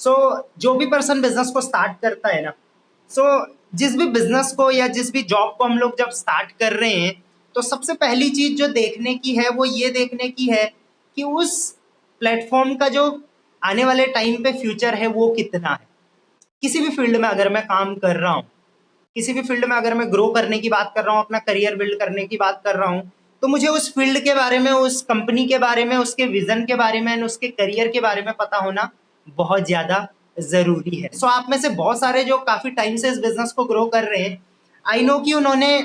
सो जो भी person business को स्टार्ट करता है ना, सो जिस भी बिजनेस को या जिस भी जॉब को हम लोग जब स्टार्ट कर रहे हैं, तो सबसे पहली चीज जो देखने की है वो ये देखने की है कि उस प्लेटफॉर्म का जो आने वाले टाइम पे फ्यूचर है वो कितना है। किसी भी फील्ड में अगर मैं काम कर रहा हूँ, किसी भी फील्ड में अगर मैं ग्रो करने की बात कर रहा हूँ, अपना करियर बिल्ड करने की बात कर रहा हूँ, तो मुझे उस फील्ड के बारे में, उस कंपनी के बारे में, उसके विजन के बारे में, उसके करियर के बारे में पता होना बहुत ज्यादा जरूरी है। सो आप में से बहुत सारे जो काफी टाइम से इस बिजनेस को ग्रो कर रहे हैं, आई नो कि उन्होंने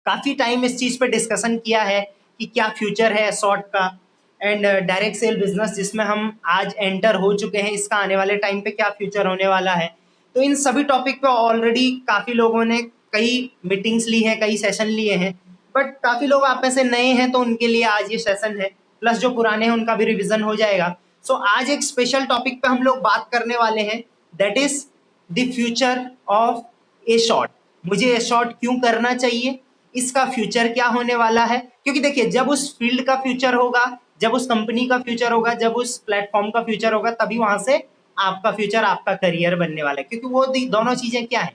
काफी टाइम इस चीज पे डिस्कशन किया है कि क्या फ्यूचर है शॉर्ट का, एंड डायरेक्ट सेल बिजनेस जिसमें हम आज एंटर हो चुके हैं, इसका आने वाले टाइम पे क्या फ्यूचर होने वाला है। तो इन सभी टॉपिक पे ऑलरेडी काफी लोगों ने कई मीटिंग्स ली हैं, कई सेशन लिए हैं, बट काफी लोग आप में से नए हैं तो उनके लिए आज ये सेशन है, प्लस जो पुराने हैं उनका भी रिविजन हो जाएगा। सो आज एक स्पेशल टॉपिक पे हम लोग बात करने वाले हैं, that is the future of a short. मुझे ए शॉर्ट क्यों करना चाहिए, इसका फ्यूचर क्या होने वाला है। क्योंकि देखिए, जब उस फील्ड का फ्यूचर होगा, जब उस कंपनी का फ्यूचर होगा, जब उस प्लेटफॉर्म का फ्यूचर होगा, तभी वहां से आपका फ्यूचर, आपका करियर बनने वाला है। क्योंकि वो दोनों चीजें क्या है,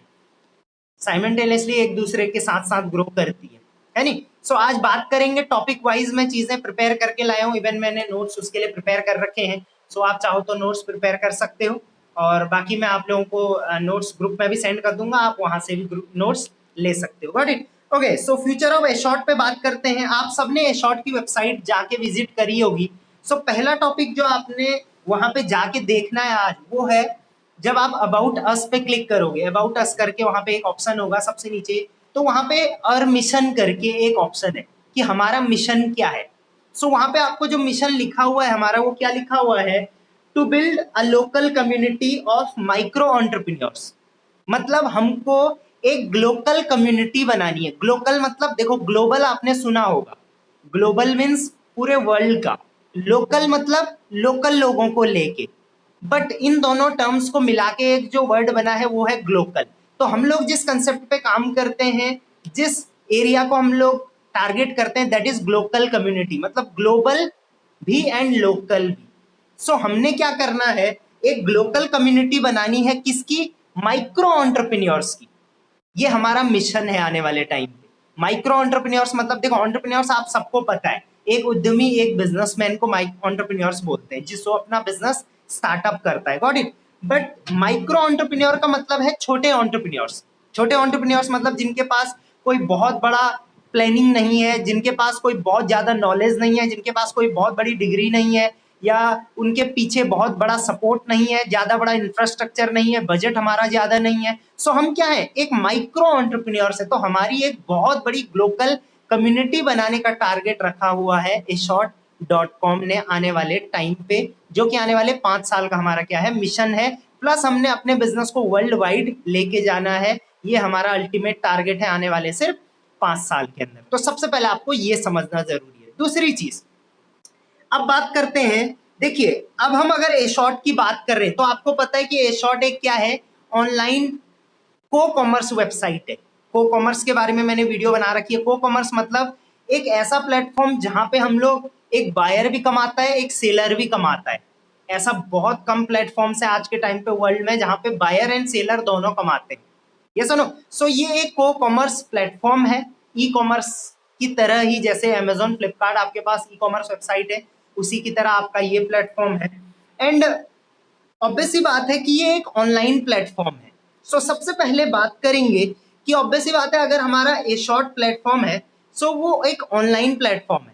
साइमल्टेनियसली एक दूसरे के साथ साथ ग्रो करती है नहीं। सो आज बात करेंगे टॉपिक वाइज, मैं चीजें प्रिपेयर करके लाया हूँ, इवन मैंने नोट्स उसके लिए प्रिपेयर कर रखे हैं। सो आप चाहो तो नोट्स प्रिपेयर कर सकते हो, और बाकी मैं आप लोगों को नोट्स ग्रुप में भी सेंड कर दूंगा, आप वहां से भी ग्रुप नोट्स ले सकते हो। Got it. Okay, so future of एशॉर्ट पे बात करते हैं। आप सबने एशॉर्ट की वेबसाइट जाके विजिट करी होगी। सो पहला टॉपिक जो आपने वहां पे जाके देखना है आज, वो है जब आप अबाउट अस पे क्लिक करोगे, अबाउट अस करके वहां पे एक ऑप्शन होगा सबसे नीचे, तो वहां पे और मिशन करके एक ऑप्शन है कि हमारा मिशन क्या है। सो वहां पे आपको जो मिशन लिखा हुआ है हमारा, वो क्या लिखा हुआ है, to build a local community of micro entrepreneurs. मतलब हमको एक ग्लोबल कम्युनिटी बनानी है। ग्लोबल मतलब देखो, ग्लोबल आपने सुना होगा, ग्लोबल मीन्स पूरे वर्ल्ड का, लोकल मतलब लोकल लोगों को लेके, बट इन दोनों टर्म्स को मिला के एक जो वर्ड बना है वो है ग्लोबल। तो हम लोग जिस कंसेप्ट पे काम करते हैं, जिस एरिया को हम लोग टारगेट करते हैं, दैट इज ग्लोबल कम्युनिटी, मतलब ग्लोबल भी एंड लोकल भी। सो हमने क्या करना है, एक ग्लोबल कम्युनिटी बनानी है, किसकी, माइक्रो एंटरप्रेन्योर्स की। ये हमारा मिशन है आने वाले टाइम पे। माइक्रो एंटरप्रेन्योर्स मतलब देखो, एंटरप्रेन्योर्स आप सबको पता है, एक उद्यमी, एक बिजनेसमैन को माइक्रो एंटरप्रेन्योर्स बोलते हैं, जिसको अपना बिजनेस स्टार्टअप करता है। Got it. But micro entrepreneur का मतलब है छोटे एंटरप्रेन्योर्स। छोटे एंटरप्रेन्योर्स मतलब जिनके पास कोई बहुत बड़ा प्लानिंग नहीं है, जिनके पास कोई बहुत ज्यादा नॉलेज नहीं है, जिनके पास कोई बहुत बड़ी डिग्री नहीं है, या उनके पीछे बहुत बड़ा सपोर्ट नहीं है, ज्यादा बड़ा इंफ्रास्ट्रक्चर नहीं है, बजट हमारा ज्यादा नहीं है। सो हम क्या है, एक माइक्रो एंटरप्रेन्योर्स है। तो हमारी एक बहुत बड़ी ग्लोबल कम्युनिटी बनाने का टारगेट रखा हुआ है ashort.com ने आने वाले टाइम पे, जो कि आने वाले 5 साल का हमारा क्या है, मिशन है। प्लस हमने अपने बिजनेस को वर्ल्ड वाइड लेके जाना है, ये हमारा अल्टीमेट टारगेट है आने वाले सिर्फ 5 साल के अंदर। तो सबसे पहले आपको ये समझना जरूरी है। दूसरी चीज, अब बात करते हैं, देखिए अब हम अगर एशॉर्ट की बात कर रहे हैं, तो आपको पता है कि एशॉर्ट एक क्या है, ऑनलाइन को कॉमर्स वेबसाइट है। को कॉमर्स के बारे में मैंने वीडियो बना रखी है। को कॉमर्स मतलब एक ऐसा प्लेटफॉर्म जहां पे हम लोग, एक बायर भी कमाता है, एक सेलर भी कमाता है। ऐसा बहुत कम प्लेटफॉर्म्स है आज के टाइम पे वर्ल्ड में जहां पे बायर एंड सेलर दोनों कमाते हैं। ये सुनो, सो ये एक को कॉमर्स प्लेटफॉर्म है, ई कॉमर्स की तरह ही, जैसे अमेजोन, फ्लिपकार्ट आपके पास ई कॉमर्स वेबसाइट है, उसी की तरह आपका ये प्लेटफॉर्म है। एंड ऑब्वियस सी बात है कि ये एक ऑनलाइन प्लेटफॉर्म है। सो सबसे पहले बात करेंगे कि ऑब्वियस सी बात है, अगर हमारा ए शॉर्ट प्लेटफॉर्म है, सो वो एक ऑनलाइन प्लेटफॉर्म है।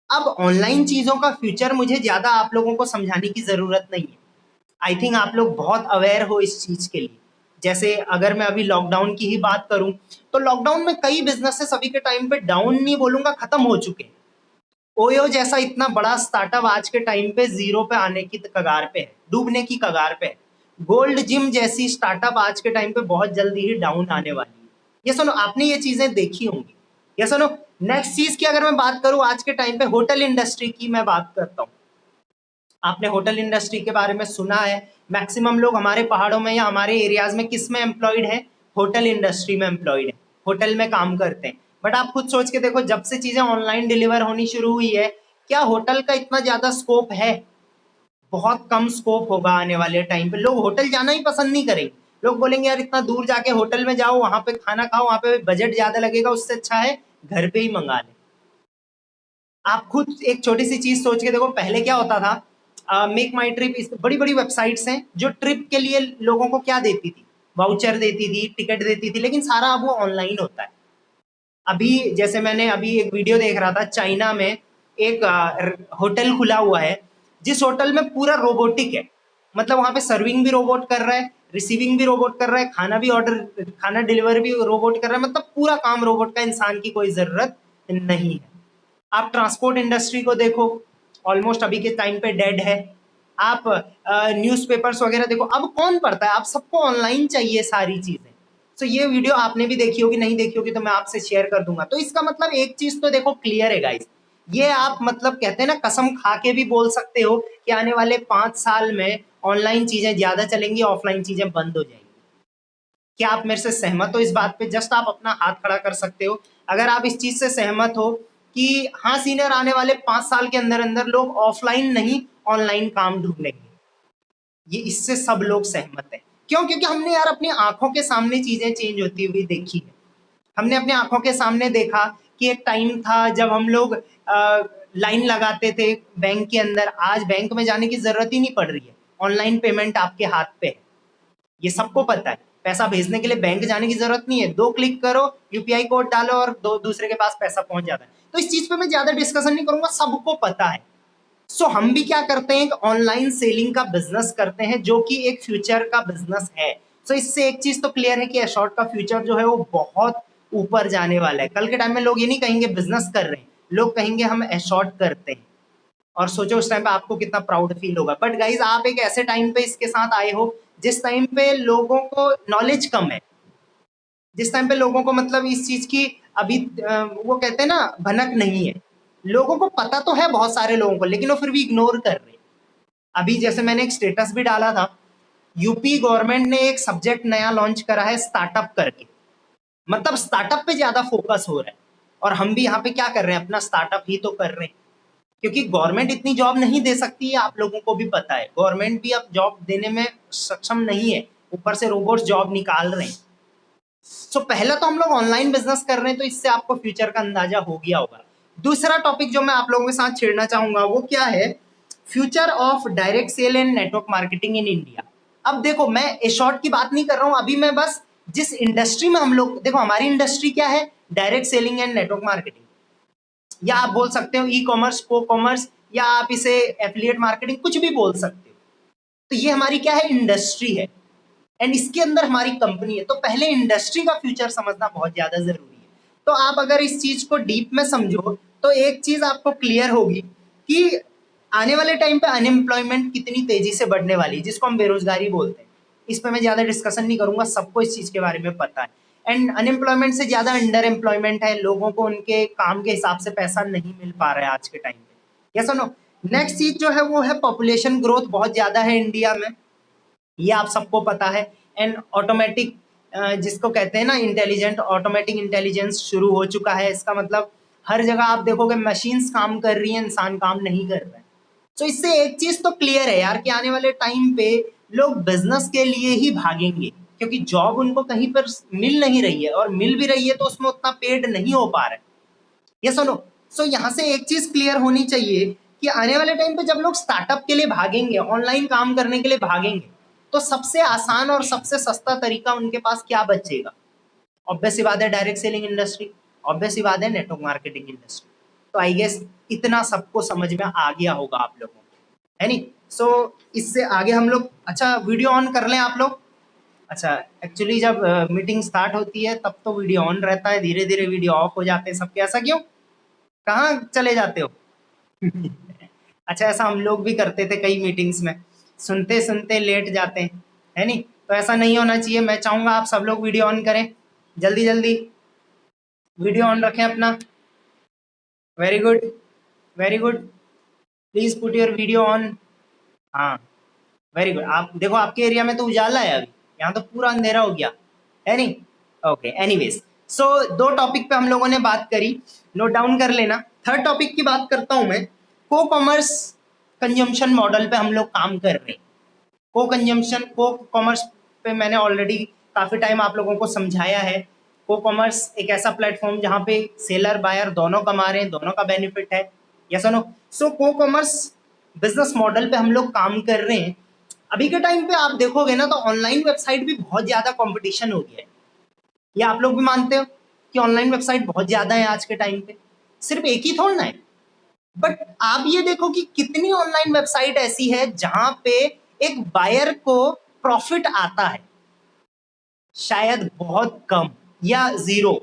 अब ऑनलाइन चीजों का फ्यूचर मुझे ज्यादा आप लोगों को समझाने की जरूरत नहीं है। आई थिंक आप लोग बहुत अवेयर हो इस चीज के लिए। जैसे अगर मैं अभी लॉकडाउन की ही बात करूं, तो लॉकडाउन में कई बिजनेसेस अभी के टाइम पे, डाउन नहीं बोलूंगा, खत्म हो चुके हैं। ओयो जैसा इतना बड़ा स्टार्टअप आज के टाइम पे जीरो पे आने की कगार पे है, डूबने की कगार पे है। गोल्ड जिम जैसी स्टार्टअप आज के टाइम पे बहुत जल्दी ही डाउन आने वाली है। ये सुनो, आपने ये चीजें देखी होंगी। ये सुनो, नेक्स्ट चीज की अगर मैं बात करूं, आज के टाइम पे होटल इंडस्ट्री की मैं बात करता हूं। आपने होटल इंडस्ट्री के बारे में सुना है, मैक्सिमम लोग हमारे पहाड़ों में या हमारे एरियाज में किस में एम्प्लॉयड है, होटल इंडस्ट्री में एम्प्लॉयड है, होटल में काम करते हैं। बट आप खुद सोच के देखो, जब से चीजें ऑनलाइन डिलीवर होनी शुरू हुई है, क्या होटल का इतना ज्यादा स्कोप है? बहुत कम स्कोप होगा आने वाले टाइम पे। लोग होटल जाना ही पसंद नहीं करेंगे। लोग बोलेंगे यार इतना दूर जाके होटल में जाओ, वहां पे खाना खाओ, वहां पे बजट ज्यादा लगेगा, उससे अच्छा है घर पे ही मंगा ले। आप खुद एक छोटी सी चीज सोच के देखो, पहले क्या होता था, मेक माई ट्रिप, इस बड़ी बड़ी वेबसाइट्स हैं जो ट्रिप के लिए लोगों को क्या देती थी, वाउचर देती थी, टिकट देती थी, लेकिन सारा अब वो ऑनलाइन होता है। अभी जैसे मैंने अभी एक वीडियो देख रहा था, चाइना में एक होटल खुला हुआ है, जिस होटल में पूरा रोबोटिक है। मतलब वहां पे सर्विंग भी रोबोट कर रहा है, रिसीविंग भी रोबोट कर रहा है, खाना डिलीवर भी रोबोट कर रहा है, मतलब पूरा काम रोबोट का, इंसान की कोई जरूरत नहीं है। आप ट्रांसपोर्ट इंडस्ट्री को देखो, ऑलमोस्ट अभी के टाइम पे डेड है। आप न्यूज़पेपर्स वगैरह देखो, अब कौन पढ़ता है, आप सबको ऑनलाइन चाहिए सारी चीजें। तो ये वीडियो आपने भी देखी होगी, नहीं देखी होगी तो मैं आपसे शेयर कर दूंगा। तो इसका मतलब एक चीज तो देखो क्लियर है गाइस, ये आप मतलब कहते हैं ना, कसम खा के भी बोल सकते हो कि आने वाले 5 साल में ऑनलाइन चीजें ज्यादा चलेंगी, ऑफलाइन चीजें बंद हो जाएंगी। क्या आप मेरे से सहमत हो इस बात पे? जस्ट आप अपना हाथ खड़ा कर सकते हो अगर आप इस चीज से सहमत हो कि हाँ सीनियर, आने वाले 5 साल के अंदर अंदर लोग ऑफलाइन नहीं ऑनलाइन काम ढूंढ लेंगे। ये इससे सब लोग सहमत हैं। क्यों? क्योंकि हमने यार अपनी आंखों के सामने चीजें चेंज होती हुई देखी है। हमने अपने आंखों के सामने देखा कि एक टाइम था जब हम लोग लाइन लगाते थे बैंक के अंदर, आज बैंक में जाने की जरूरत ही नहीं पड़ रही है, ऑनलाइन पेमेंट आपके हाथ पे है। ये सबको पता है, पैसा भेजने के लिए बैंक जाने की जरूरत नहीं है, 2 क्लिक करो, यूपीआई कोड डालो और दूसरे के पास पैसा पहुंच जाता है। तो इस चीज पे मैं ज्यादा डिस्कशन नहीं करूंगा, सबको पता है। सो हम भी क्या करते हैं, ऑनलाइन सेलिंग का बिजनेस करते हैं, जो कि एक फ्यूचर का बिजनेस है। सो इससे एक चीज तो क्लियर है कि एशॉर्ट का फ्यूचर जो है वो बहुत ऊपर जाने वाला है। कल के टाइम में लोग ये नहीं कहेंगे बिजनेस कर रहे हैं, लोग कहेंगे हम एशॉर्ट करते हैं। और सोचो उस टाइम पे आपको कितना प्राउड फील होगा। बट गाइज आप एक ऐसे टाइम पे इसके साथ आए हो जिस टाइम पे लोगों को नॉलेज कम है, जिस टाइम पे लोगों को मतलब इस चीज की अभी वो कहते हैं ना भनक नहीं है। लोगों को पता तो है बहुत सारे लोगों को, लेकिन वो फिर भी इग्नोर कर रहे हैं। अभी जैसे मैंने एक स्टेटस भी डाला था, यूपी गवर्नमेंट ने एक सब्जेक्ट नया लॉन्च करा है स्टार्टअप करके, मतलब स्टार्टअप पे ज्यादा फोकस हो रहा है। और हम भी यहाँ पे क्या कर रहे हैं, अपना स्टार्टअप ही तो कर रहे हैं। क्योंकि गवर्नमेंट इतनी जॉब नहीं दे सकती है, आप लोगों को भी पता है, गवर्नमेंट भी अब जॉब देने में सक्षम नहीं है, ऊपर से रोबोट्स जॉब निकाल रहे हैं। सो पहला तो हम लोग ऑनलाइन बिजनेस कर रहे हैं, तो इससे आपको फ्यूचर का अंदाजा हो गया होगा। दूसरा टॉपिक जो मैं आप लोगों के साथ छेड़ना चाहूंगा वो क्या है, future of direct sell and network marketing in India. अब देखो मैं एशॉर्ट की बात नहीं कर रहा हूं, अभी मैं बस जिस इंडस्ट्री में हम लोग, देखो हमारी इंडस्ट्री क्या है, direct selling and network marketing, या आप बोल सकते हो ई कॉमर्स, को कॉमर्स, या आप इसे एफिलिएट मार्केटिंग, कुछ भी बोल सकते हो। तो ये हमारी क्या है, इंडस्ट्री है, एंड इसके अंदर हमारी कंपनी है। तो पहले इंडस्ट्री का फ्यूचर समझना बहुत ज्यादा जरूरी है। तो आप अगर इस चीज को डीप में समझो तो एक चीज आपको क्लियर होगी कि आने वाले टाइम पे अनएम्प्लॉयमेंट कितनी तेजी से बढ़ने वाली है, जिसको हम बेरोजगारी बोलते हैं। इस पर मैं ज्यादा डिस्कशन नहीं करूंगा, सबको इस चीज के बारे में पता है। एंड अनएम्प्लॉयमेंट से ज्यादा अंडर एम्प्लॉयमेंट है, लोगों को उनके काम के हिसाब से पैसा नहीं मिल पा रहा है आज के टाइम पे। यस और नो? नेक्स्ट चीज जो है वो है पॉपुलेशन ग्रोथ बहुत ज्यादा है इंडिया में, ये आप सबको पता है। एंड ऑटोमेटिक, जिसको कहते हैं ना इंटेलिजेंट, ऑटोमेटिक इंटेलिजेंस शुरू हो चुका है। इसका मतलब हर जगह आप देखोगे मशीन्स काम कर रही हैं, इंसान काम नहीं कर रहा है। तो इससे एक चीज तो क्लियर है यार कि आने वाले टाइम पे लोग बिजनेस के लिए ही भागेंगे, क्योंकि जॉब उनको कहीं पर मिल नहीं रही है, और मिल भी रही है तो उसमें उतना पेड नहीं हो पा रहा है। ये सुनो, सो यहाँ से एक चीज क्लियर होनी चाहिए कि आने वाले टाइम पे जब लोग स्टार्टअप के लिए भागेंगे, ऑनलाइन काम करने के लिए भागेंगे, तो सबसे आसान और सबसे सस्ता तरीका उनके पास क्या बचेगा? ऑब्वियस सी बात है डायरेक्ट सेलिंग इंडस्ट्री, ऑब्वियस सी बात है नेटवर्क मार्केटिंग इंडस्ट्री। तो आई गेस इतना सबको समझ में आ गया होगा आप लोगों को, है नहीं? सो इससे आगे हम लोग, अच्छा वीडियो ऑन कर लें आप लोग। अच्छा, एक्चुअली जब मीटिंग स्टार्ट होती है तब तो वीडियो ऑन रहता है, धीरे धीरे वीडियो ऑफ हो जाते हैं सबके, ऐसा क्यों? कहाँ चले जाते हो? अच्छा, ऐसा हम लोग भी करते थे कई मीटिंग्स में, सुनते सुनते लेट जाते हैं, है नहीं? तो ऐसा नहीं होना चाहिए। मैं चाहूंगा आप सब लोग वीडियो ऑन करें, जल्दी जल्दी वीडियो ऑन रखें अपना। Very good, very good, please put your video on. हाँ, वेरी गुड। आप देखो आपके एरिया में तो उजाला है अभी, यहाँ तो पूरा अंधेरा हो गया, है नहीं? ओके, एनीवेज, सो 2 टॉपिक पे हम लोगों ने बात करी, नोट डाउन कर लेना। थर्ड टॉपिक की बात करता हूं मैं, को कॉमर्स कंजम्पशन मॉडल पे हम लोग काम कर रहे हैं। को कंजम्पशन, को कॉमर्स पे मैंने ऑलरेडी काफ़ी टाइम आप लोगों को समझाया है। को कॉमर्स एक ऐसा प्लेटफॉर्म जहाँ पे सेलर बायर दोनों कमा रहे हैं, दोनों का बेनिफिट है। यस और नो? सो को कॉमर्स बिजनेस मॉडल पे हम लोग काम कर रहे हैं। अभी के टाइम पे आप देखोगे ना तो ऑनलाइन वेबसाइट भी बहुत ज़्यादा कंपटीशन हो गया है। ये आप लोग भी मानते हो कि ऑनलाइन वेबसाइट बहुत ज़्यादा है आज के टाइम पे? सिर्फ एक ही थोड़ा ना है, बट आप ये देखो कि कितनी ऑनलाइन वेबसाइट ऐसी है जहां पे एक बायर को प्रॉफिट आता है, शायद बहुत कम या जीरो।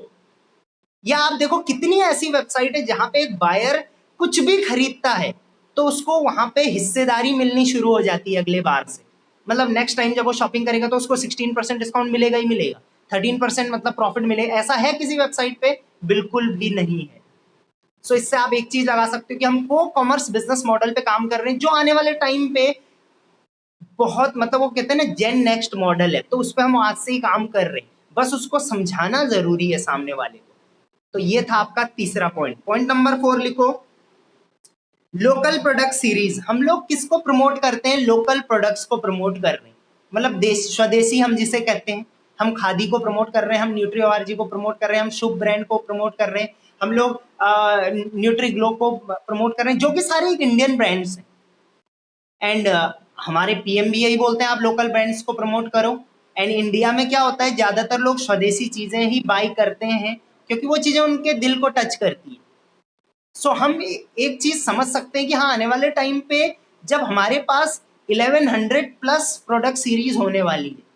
या आप देखो कितनी ऐसी वेबसाइट है जहां पे एक बायर कुछ भी खरीदता है तो उसको वहां पे हिस्सेदारी मिलनी शुरू हो जाती है अगले बार से। मतलब नेक्स्ट टाइम जब वो शॉपिंग करेगा तो उसको 16% डिस्काउंट मिलेगा ही मिलेगा, 13% मतलब प्रॉफिट मिलेगा। ऐसा है किसी वेबसाइट पे? बिल्कुल भी नहीं है। सो इससे आप एक चीज लगा सकते हो कि हम को कॉमर्स बिजनेस मॉडल पे काम कर रहे हैं जो आने वाले टाइम पे बहुत, मतलब वो कहते हैं ना जेन नेक्स्ट मॉडल है, तो उस पर हम आज से ही काम कर रहे हैं। बस उसको समझाना जरूरी है सामने वाले को। तो ये था आपका तीसरा पॉइंट। पॉइंट नंबर 4 लिखो, लोकल प्रोडक्ट सीरीज। हम लोग किसको प्रमोट करते हैं? लोकल प्रोडक्ट्स को प्रमोट कर रहे हैं। मतलब देश स्वदेशी हम जिसे कहते हैं, हम खादी को प्रमोट कर रहे हैं, हम न्यूट्री ऑर्जी को प्रमोट कर रहे हैं, हम शुभ ब्रांड को प्रमोट कर रहे हैं, हम लोग न्यूट्री ग्लो को प्रमोट कर रहे हैं, जो कि सारे एक इंडियन ब्रांड्स हैं। एंड हमारे पीएम भी यही बोलते हैं आप लोकल ब्रांड्स को प्रमोट करो। एंड इंडिया में क्या होता है, ज्यादातर लोग स्वदेशी चीजें ही बाय करते हैं क्योंकि वो चीजें उनके दिल को टच करती है। सो हम एक चीज समझ सकते हैं कि हाँ, आने वाले टाइम पे जब हमारे पास 1100 प्लस प्रोडक्ट सीरीज होने वाली है,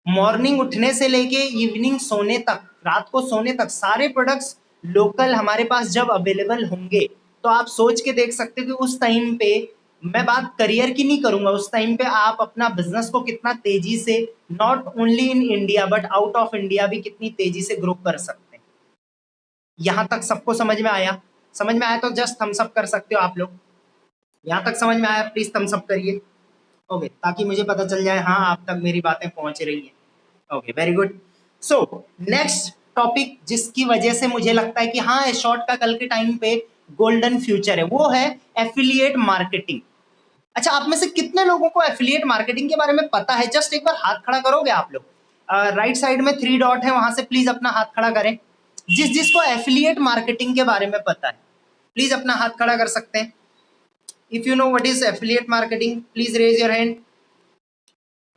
मॉर्निंग उठने से लेके इवनिंग सोने तक, रात को सोने तक सारे प्रोडक्ट्स लोकल हमारे पास जब अवेलेबल होंगे, तो आप सोच के देख सकते हो कि उस टाइम पे, मैं बात करियर की नहीं करूंगा, उस टाइम पे आप अपना बिजनेस को कितना तेजी से, not only in India but out of India भी कितनी तेजी से ग्रो कर सकते हैं। यहां तक सबको समझ में आया? समझ में आया तो जस्ट थम्स अप कर सकते हो आप लोग। यहाँ तक समझ में आया प्लीज थम्स अप करिए। ओके, ताकि मुझे पता चल जाए हाँ आप तक मेरी बातें पहुंच रही हैं। Okay, very good. So next topic जिसकी वजह से मुझे लगता है कि हाँ शॉर्ट का कल के टाइम पे गोल्डन फ्यूचर है, वो है एफिलिएट मार्केटिंग। अच्छा, आप में से कितने लोगों को एफिलिएट मार्केटिंग के बारे में पता है? जस्ट एक बार हाथ खड़ा करोगे आप लोग? राइट साइड में 3 डॉट है, वहां से प्लीज अपना हाथ खड़ा करें। जिसको एफिलिएट मार्केटिंग के बारे में पता है प्लीज अपना हाथ खड़ा कर सकते हैं। If you know what is affiliate marketing please raise your hand.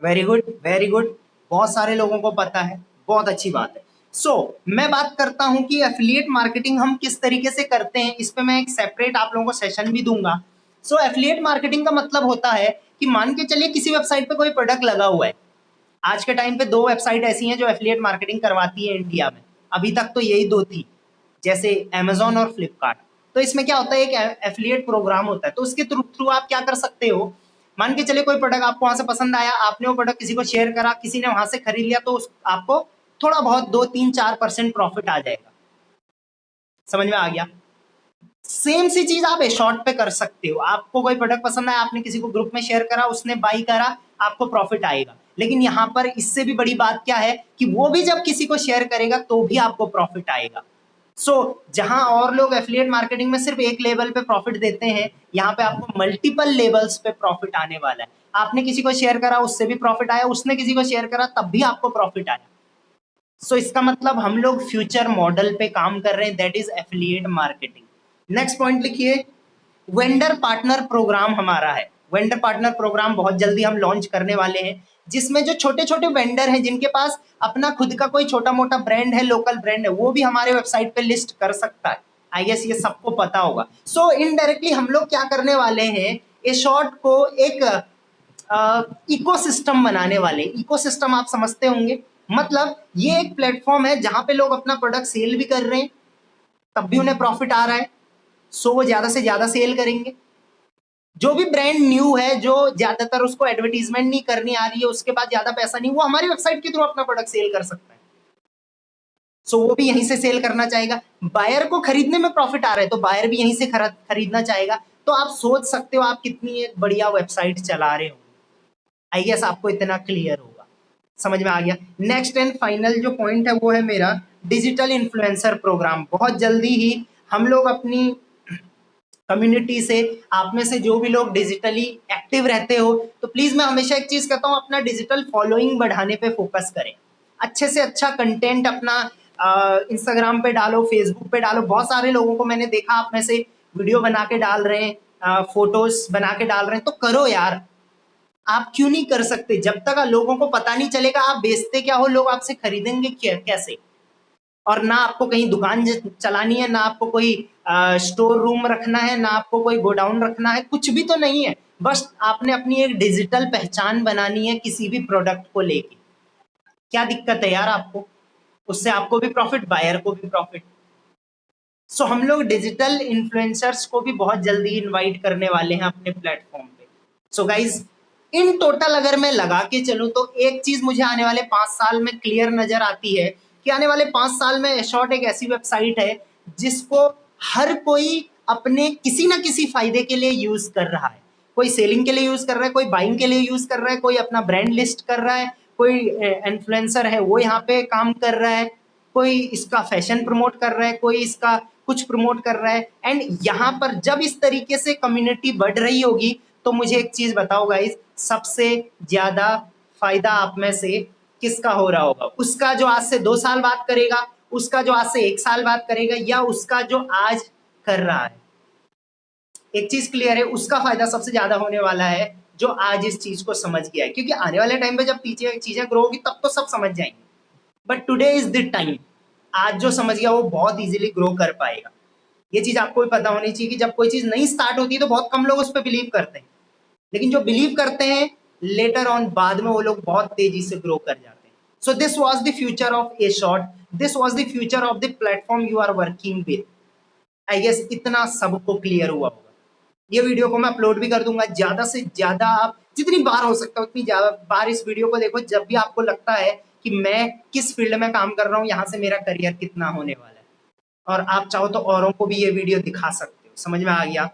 Very good, very good. बहुत सारे लोगों को पता है, बहुत अच्छी बात है। सो मैं बात करता हूं कि एफिलिएट मार्केटिंग हम किस तरीके से करते हैं, इस पे मैं एक सेपरेट आप लोगों को सेशन भी दूंगा। सो एफिलिएट मार्केटिंग का मतलब होता है कि मान के चलिए किसी वेबसाइट पे कोई प्रोडक्ट लगा हुआ है। आज के टाइम पे 2 वेबसाइट ऐसी हैं जो एफिलिएट मार्केटिंग करवाती है इंडिया में। अभी तक तो यही 2 थी, जैसे अमेजोन और फ्लिपकार्ट। तो इसमें क्या होता है, एक एफिलिएट प्रोग्राम होता है, तो उसके थ्रू आप क्या कर सकते हो, मान के चलिए कोई प्रोडक्ट आपको वहां से पसंद आया, आपने वो प्रोडक्ट किसी को शेयर करा, किसी ने वहां से खरीद लिया, तो आपको थोड़ा बहुत 2-3-4% प्रॉफिट आ जाएगा। समझ में आ गया? सेम सी चीज आप शॉर्ट पे कर सकते हो। आपको कोई प्रोडक्ट पसंद आया, आपने किसी को ग्रुप में शेयर करा, उसने बाई करा, आपको प्रॉफिट आएगा। लेकिन यहाँ पर इससे भी बड़ी बात क्या है कि वो भी जब किसी को शेयर करेगा तो भी आपको प्रॉफिट आएगा। जहां और लोग एफिलिएट मार्केटिंग में सिर्फ एक लेवल पे प्रॉफिट देते हैं, यहाँ पे आपको मल्टीपल लेवल्स पे प्रॉफिट आने वाला है। आपने किसी को शेयर करा, उससे भी प्रॉफिट आया, उसने किसी को शेयर करा, तब भी आपको प्रॉफिट आया। इसका मतलब हम लोग फ्यूचर मॉडल पे काम कर रहे हैं, that is affiliate marketing. Next point लिखिए, वेंडर पार्टनर प्रोग्राम हमारा है। वेंडर पार्टनर प्रोग्राम बहुत जल्दी हम लॉन्च करने वाले हैं, जिसमें जो छोटे छोटे वेंडर हैं जिनके पास अपना खुद का कोई छोटा मोटा ब्रांड है, लोकल ब्रांड है, वो भी हमारे वेबसाइट पे लिस्ट कर सकता है। आई गेस ये सबको पता होगा। इनडायरेक्टली हम लोग क्या करने वाले हैं, ए शॉर्ट को एक इकोसिस्टम बनाने वाले। इकोसिस्टम आप समझते होंगे, मतलब ये एक प्लेटफॉर्म है जहां पे लोग अपना प्रोडक्ट सेल भी कर रहे हैं, तब भी उन्हें प्रॉफिट आ रहा है, वो ज्यादा से ज्यादा सेल करेंगे। जो भी ब्रांड न्यू है, जो ज्यादातर उसको एडवर्टीजमेंट नहीं करनी आ रही है, उसके बाद ज्यादा पैसा नहीं, वो हमारी वेबसाइट के थ्रू अपना प्रोडक्ट सेल कर सकता है। वो भी यहीं से सेल करना चाहेगा। बायर को खरीदने में प्रॉफिट आ रहा है तो बायर भी यहीं से खरीदना चाहेगा। तो आप सोच सकते हो आप कितनी एक बढ़िया वेबसाइट चला रहे हो। आई गेस आपको इतना क्लियर होगा, समझ में आ गया। नेक्स्ट एंड फाइनल जो पॉइंट है वो है मेरा डिजिटल इन्फ्लुएंसर प्रोग्राम। बहुत जल्दी ही हम लोग अपनी कम्युनिटी से, आप में से जो भी लोग डिजिटली एक्टिव रहते हो, तो प्लीज मैं हमेशा एक चीज कहता हूँ, अपना डिजिटल फॉलोइंग बढ़ाने पे फोकस करें। अच्छे से अच्छा कंटेंट अपना इंस्टाग्राम पे डालो, फेसबुक पे डालो। बहुत सारे लोगों को मैंने देखा आप में से वीडियो बना के डाल रहे हैं, फोटोज बना के डाल रहे हैं, तो करो यार। आप क्यों नहीं कर सकते? जब तक लोगों को पता नहीं चलेगा आप बेचते क्या हो, लोग आपसे खरीदेंगे कैसे? और ना आपको कहीं दुकान चलानी है, ना आपको कोई स्टोर रूम रखना है, ना आपको कोई गोडाउन रखना है, कुछ भी तो नहीं है। बस आपने अपनी एक डिजिटल पहचान बनानी है किसी भी प्रोडक्ट को लेके। क्या दिक्कत है यार आपको? उससे आपको भी प्रॉफिट, बायर को भी प्रॉफिट। सो हम लोग डिजिटल इन्फ्लुएंसर्स को भी बहुत जल्दी इनवाइट करने वाले हैं अपने प्लेटफॉर्म पे। सो गाइज, इन टोटल अगर मैं लगा के चलूं तो एक चीज मुझे आने वाले 5 साल में क्लियर नजर आती है कि आने वाले 5 साल में एशॉर्ट एक ऐसी वेबसाइट है जिसको हर कोई अपने किसी ना किसी फायदे के लिए यूज कर रहा है। कोई सेलिंग के लिए यूज कर रहा है, कोई बाइंग के लिए यूज कर रहा है, कोई अपना ब्रांड लिस्ट कर रहा है, कोई इन्फ्लुएंसर है वो यहाँ पे काम कर रहा है, कोई इसका फैशन प्रमोट कर रहा है, कोई इसका कुछ प्रमोट कर रहा है। एंड यहाँ पर जब इस तरीके से कम्युनिटी बढ़ रही होगी तो मुझे एक चीज बताओ गाइस, सबसे ज्यादा फायदा आप में से किसका हो रहा होगा? उसका जो आज से 2 साल बात करेगा, उसका जो आज से 1 साल बात करेगा, या उसका जो आज कर रहा है? एक चीज क्लियर है, उसका फायदा सबसे ज्यादा होने वाला है जो आज इस चीज को समझ गया है, क्योंकि आने वाले टाइम पे जब चीजें ग्रो होगी तब तो सब समझ जाएंगे, but today is the time. आज जो समझ गया वो बहुत इजीली ग्रो कर पाएगा। ये चीज आपको भी पता होनी चाहिए कि जब कोई चीज नहीं स्टार्ट होती है तो बहुत कम लोग उस पर बिलीव करते हैं, लेकिन जो बिलीव करते हैं लेटर ऑन बाद में वो लोग बहुत तेजी से ग्रो कर जाते हैं। So this was the future of a short, this was the future of the platform you are working with. I guess इतना सबको क्लियर हुआ होगा। ये वीडियो को मैं अपलोड भी कर दूंगा, ज्यादा से ज्यादा आप जितनी बार हो सकता है उतनी ज्यादा बार इस वीडियो को देखो, जब भी आपको लगता है कि मैं किस फील्ड में काम कर रहा हूँ, यहाँ से मेरा करियर कितना होने वाला है। और आप चाहो तो औरों को भी ये वीडियो दिखा सकते हो। समझ में आ गया?